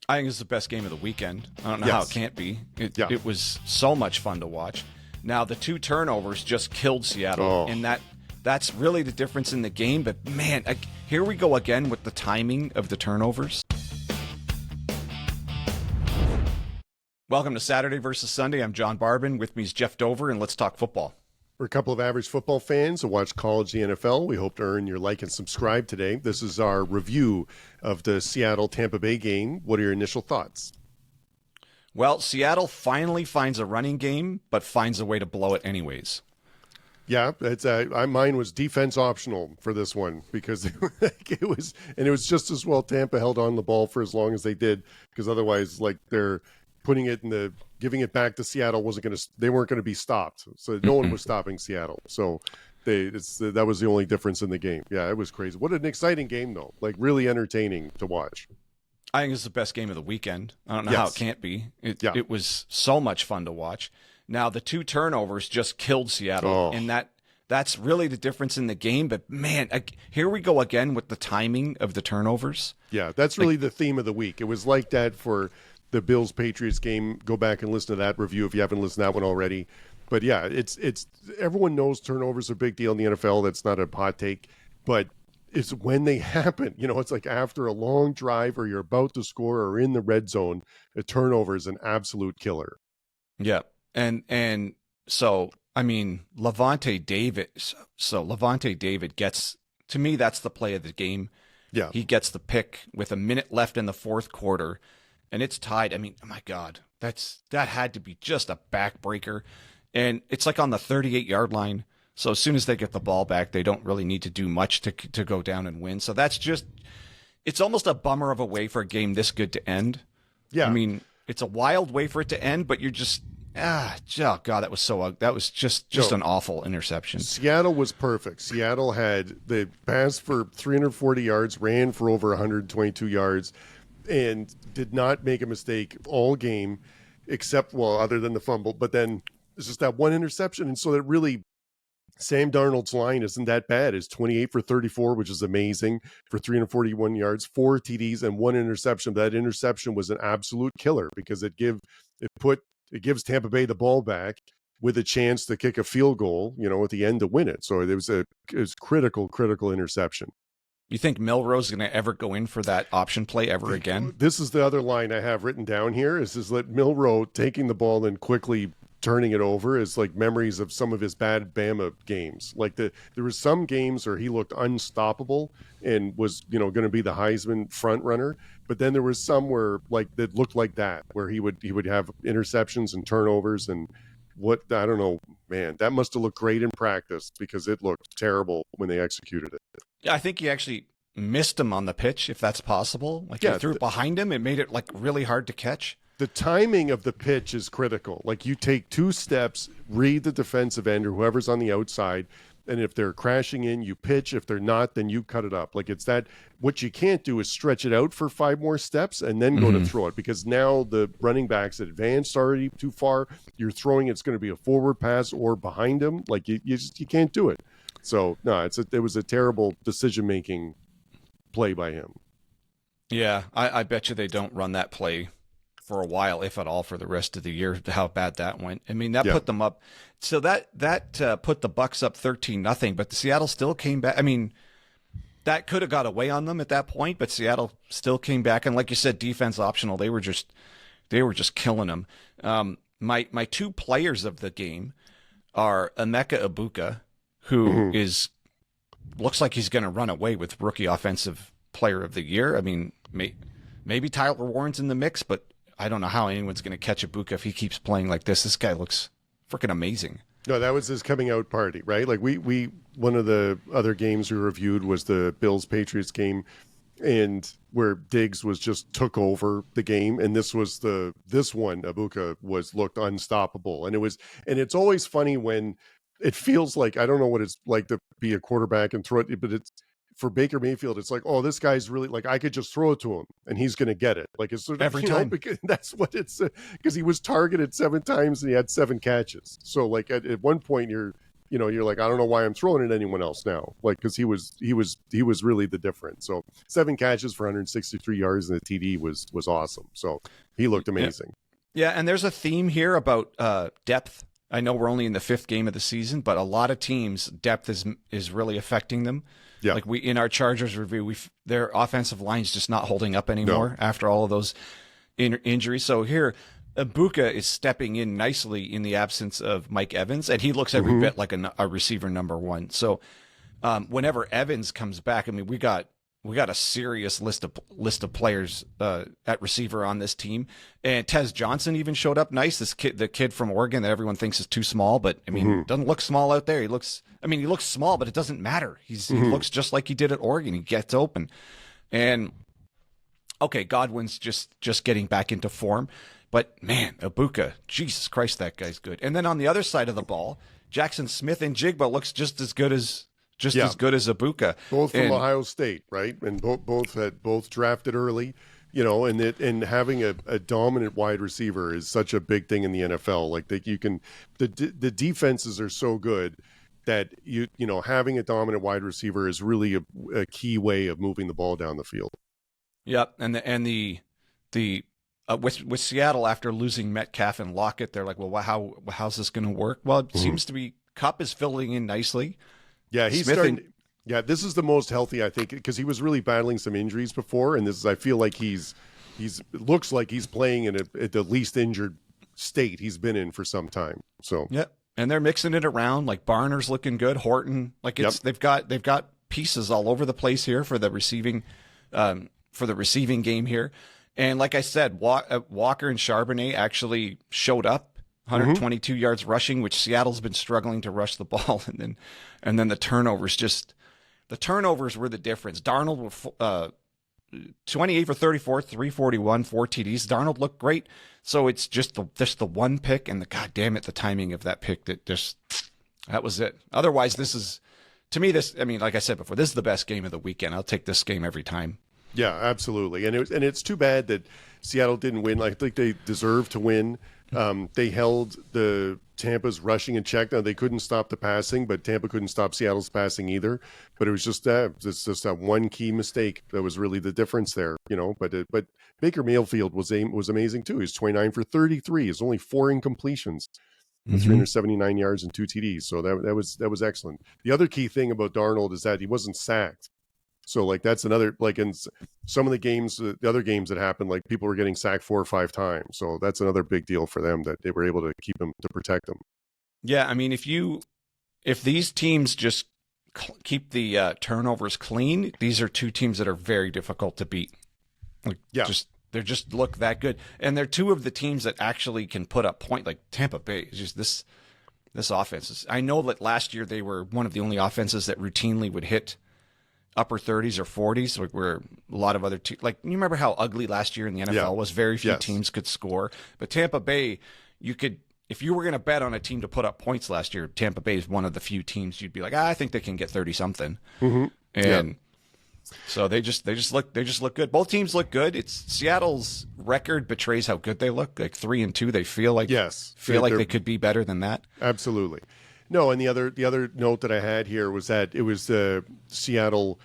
I think it's the best game of the weekend. I don't know how it can't be. It was so much fun to watch. Now, the 2 turnovers just killed Seattle, and that's really the difference in the game. But, man, here we go again with the timing of the turnovers. Welcome to Saturday versus Sunday. I'm John Barbin. With me is Jeff Dover, and let's talk football. We're a couple of average football fans who watch college, the NFL. We hope to earn your like and subscribe today. This is our review of the Seattle-Tampa Bay game. What are your initial thoughts? Well, Seattle finally finds a running game, but finds a way to blow it anyways. Yeah, it's mine was defense optional for this one because it was just as well Tampa held on the ball for as long as they did, because otherwise, like, they're putting it in giving it back to Seattle they weren't going to be stopped. So no one was stopping Seattle. So that was the only difference in the game. Yeah, it was crazy. What an exciting game though. Like, really entertaining to watch. I think it's the best game of the weekend. I don't know how it can't be. It was so much fun to watch. Now, the 2 turnovers just killed Seattle, and that's really the difference in the game. But, man, here we go again with the timing of the turnovers. Yeah, that's really the theme of the week. It was like that for the Bills-Patriots game. Go back and listen to that review if you haven't listened to that one already. But, yeah, it's everyone knows turnovers are a big deal in the NFL. That's not a hot take. But it's when they happen. You know, it's like after a long drive or you're about to score or in the red zone, a turnover is an absolute killer. Yeah. And so, I mean, Levante David gets, to me, that's the play of the game. Yeah. He gets the pick with a minute left in the fourth quarter, and it's tied. I mean, oh my God, that had to be just a backbreaker. And it's like on the 38-yard line. So as soon as they get the ball back, they don't really need to do much to go down and win. So it's almost a bummer of a way for a game this good to end. Yeah. I mean, it's a wild way for it to end, but you're just, oh God, that was just an awful interception. Seattle was perfect. Seattle they passed for 340 yards, ran for over 122 yards, and did not make a mistake all game, except, well, other than the fumble. But then it's just that one interception. And so that really, Sam Darnold's line isn't that bad. It's 28 for 34, which is amazing, for 341 yards, 4 TDs, and 1 interception. That interception was an absolute killer because it gives Tampa Bay the ball back with a chance to kick a field goal, at the end to win it. So it was critical interception. You think Milroe's is going to ever go in for that option play ever again? This is the other line I have written down here is that Milroe taking the ball and quickly turning it over is like memories of some of his bad Bama games. Like there was some games where he looked unstoppable and was, going to be the Heisman front runner. But then there was some where that looked like that, where he would have interceptions and turnovers and I don't know, man, that must have looked great in practice because it looked terrible when they executed it. Yeah, I think he actually missed him on the pitch, if that's possible. He threw it behind him. It made it really hard to catch. The timing of the pitch is critical. Like, you take 2 steps, read the defensive end or whoever's on the outside, and if they're crashing in, you pitch. If they're not, then you cut it up. Like, it's that. What you can't do is stretch it out for 5 more steps and then go to throw it, because now the running back's advanced already too far. You're throwing, it's going to be a forward pass or behind him. Like, you can't do it. So, no, it was a terrible decision-making play by him. Yeah, I bet you they don't run that play for a while, if at all, for the rest of the year, how bad that went. I mean, that put them up. So that put the Bucs up 13-0, but Seattle still came back. I mean, that could have got away on them at that point, but Seattle still came back. And like you said, defense optional. They were just killing them. My 2 players of the game are Emeka Egbuka, who looks like he's going to run away with rookie offensive player of the year. I mean, maybe Tyler Warren's in the mix, but I don't know how anyone's going to catch Egbuka if he keeps playing like this. This guy looks freaking amazing. No, that was his coming out party, right? Like we one of the other games we reviewed was the Bills-Patriots game, and where Diggs just took over the game, and this one Egbuka looked unstoppable, and it's always funny when it feels like, I don't know what it's like to be a quarterback and throw it, but it's for Baker Mayfield, it's like, oh, this guy's really, like, I could just throw it to him and he's going to get it. Like, it's sort of, every time. Because that's what it's, because he was targeted 7 times and he had 7 catches. So, like, at one point, you're like, I don't know why I'm throwing it at anyone else now. Like, because he was really the difference. So 7 catches for 163 yards and a TD was awesome. So he looked amazing. Yeah, and there's a theme here about depth. I know we're only in the 5th game of the season, but a lot of teams, depth is really affecting them. Yeah. Like in our Chargers review, their offensive line's just not holding up anymore after all of those injuries. So here, Egbuka is stepping in nicely in the absence of Mike Evans, and he looks every bit like a receiver number 1. So whenever Evans comes back, I mean, we got a serious list of players at receiver on this team, and Tez Johnson even showed up nice. The kid from Oregon that everyone thinks is too small, but I mean, doesn't look small out there. He looks small, but it doesn't matter. He looks just like he did at Oregon. He gets open, and okay, Godwin's just getting back into form. But man, Egbuka, Jesus Christ, that guy's good. And then on the other side of the ball, Jackson Smith and Jigba looks just as good as Egbuka. Both from Ohio State, right? And both drafted early, and having a dominant wide receiver is such a big thing in the NFL. Like that the defenses are so good that having a dominant wide receiver is really a key way of moving the ball down the field. Yep, and the with Seattle after losing Metcalf and Lockett, they're like, well, how's this going to work? Well, it seems to be Kupp is filling in nicely. Yeah, he's starting. This is the most healthy, I think, because he was really battling some injuries before, and I feel like he's looks like he's playing at the least injured state he's been in for some time. So yeah, and they're mixing it around. Like Barner's looking good, Horton, like they've got pieces all over the place here for the receiving game here. And like I said, Walker and Charbonnet actually showed up, 122 yards rushing, which Seattle's been struggling to rush the ball, and then the turnovers were the difference. Darnold with 28 for 34, 341, 4 TDs. Darnold looked great. So it's just the one pick, and God damn it, the timing of that pick that was it. Otherwise, to me, like I said before, this is the best game of the weekend. I'll take this game every time. Yeah, absolutely. And it's too bad that Seattle didn't win. I think they deserved to win. They held the Tampa's rushing in check. Now, they couldn't stop the passing, but Tampa couldn't stop Seattle's passing either. But it was just that one key mistake that was really the difference there, But Baker Mayfield was amazing too. He's 29 for 33. He's only 4 incompletions, 379 yards and 2 TDs. So that was excellent. The other key thing about Darnold is that he wasn't sacked. So like that's another, like in some of the other games that happened, like people were getting sacked 4 or 5 times. So that's another big deal for them that they were able to keep him, to protect him. Yeah, I mean, if these teams just keep the turnovers clean, these are 2 teams that are very difficult to beat. Like, they just look that good, and they're 2 of the teams that actually can put up point. Like Tampa Bay is just this offense. I know that last year they were one of the only offenses that routinely would hit upper 30s or 40s, like where a lot of other teams, like you remember how ugly last year in the NFL was. Very few teams could score, but Tampa Bay, if you were going to bet on a team to put up points last year, Tampa Bay is one of the few teams you'd be like, I think they can get 30 something. And so they just look good. Both teams look good. It's Seattle's record betrays how good they look. Like 3-2, they feel like they could be better than that. Absolutely. No, and the other note that I had here was that it was Seattle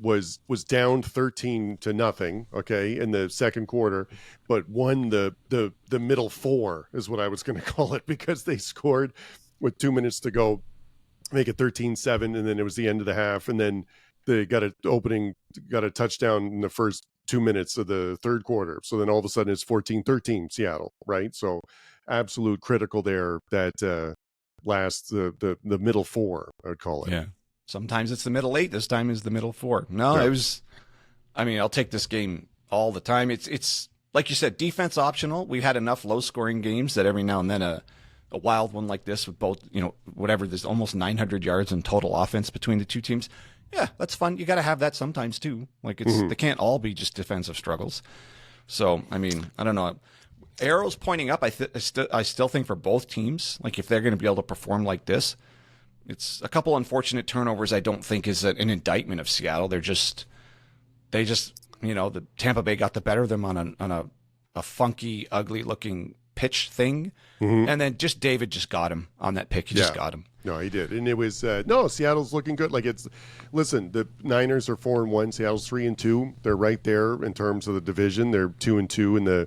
was down 13-0, okay, in the second quarter, but won the middle 4 is what I was going to call it, because they scored with 2 minutes to go, make it 13-7, and then it was the end of the half, and then they got a touchdown in the first 2 minutes of the third quarter. So then all of a sudden it's 14-13 Seattle, right? So absolute critical there that last the middle 4, I would call it. Yeah. Sometimes it's the middle 8. This time is the middle 4. No, It was. I mean, I'll take this game all the time. It's like you said, defense optional. We've had enough low scoring games that every now and then a wild one like this with both, whatever. There's almost 900 yards in total offense between the 2 teams. Yeah, that's fun. You got to have that sometimes too. Like they can't all be just defensive struggles. So I mean, I don't know. Arrows pointing up. I still think for both teams, like if they're going to be able to perform like this, it's a couple unfortunate turnovers. I don't think is an indictment of Seattle. They just the Tampa Bay got the better of them on a funky, ugly looking pitch thing, and then David just got him on that pick. He just got him. No, he did. And it was, Seattle's looking good. Listen, the Niners are 4-1, Seattle's 3-2. They're right there in terms of the division. They're 2-2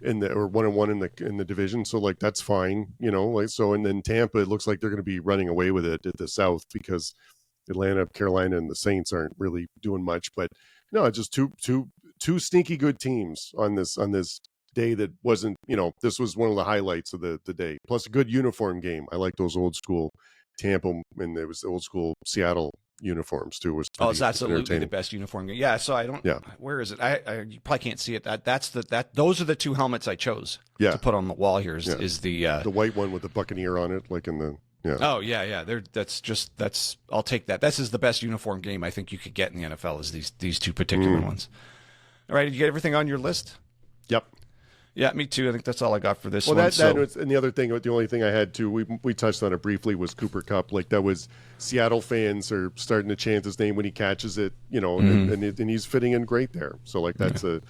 or 1-1 in the division. So that's fine, and then Tampa, it looks like they're going to be running away with it at the South because Atlanta, Carolina, and the Saints aren't really doing much. But no, just two sneaky good teams on this day that wasn't, this was one of the highlights of the day. Plus a good uniform game. I like those old school Tampa, and there was the old school Seattle uniforms too. It's absolutely the best uniform game. Yeah, so I don't. Yeah. Where is it? You probably can't see it. Those are the two helmets I chose to put on the wall here. Is the white one with the Buccaneer on it, like in the. Yeah. Oh yeah. I'll take that. This is the best uniform game I think you could get in the NFL. Is these two particular ones. All right, did you get everything on your list? Yep. Yeah, me too. I think that's all I got for this one. And the only thing I had too, we touched on it briefly, was Cooper Kupp. That was Seattle fans are starting to chant his name when he catches it, and he's fitting in great there. So that's as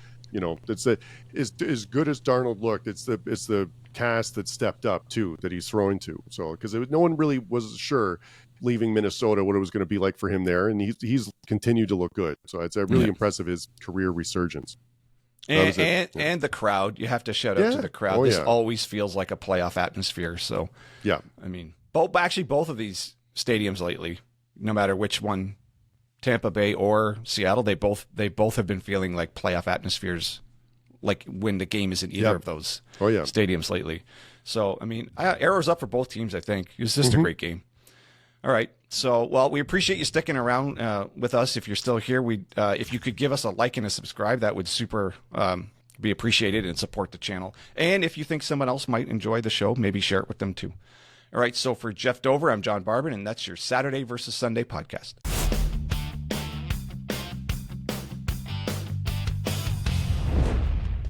good as Darnold looked. It's the cast that stepped up too that he's throwing to. So because no one really was sure leaving Minnesota what it was going to be like for him there, and he's continued to look good. So it's really impressive, his career resurgence. And the crowd, you have to shout out to the crowd. This always feels like a playoff atmosphere. So I mean, both of these stadiums lately, no matter which one, Tampa Bay or Seattle, they both have been feeling like playoff atmospheres, like when the game is in either of those stadiums lately. So I mean, arrows up for both teams. I think it was just a great game. All right. So, we appreciate you sticking around with us. If you're still here, if you could give us a like and a subscribe, that would super be appreciated and support the channel. And if you think someone else might enjoy the show, maybe share it with them too. All right. So for Jeff Dover, I'm John Barban, and that's your Saturday versus Sunday podcast.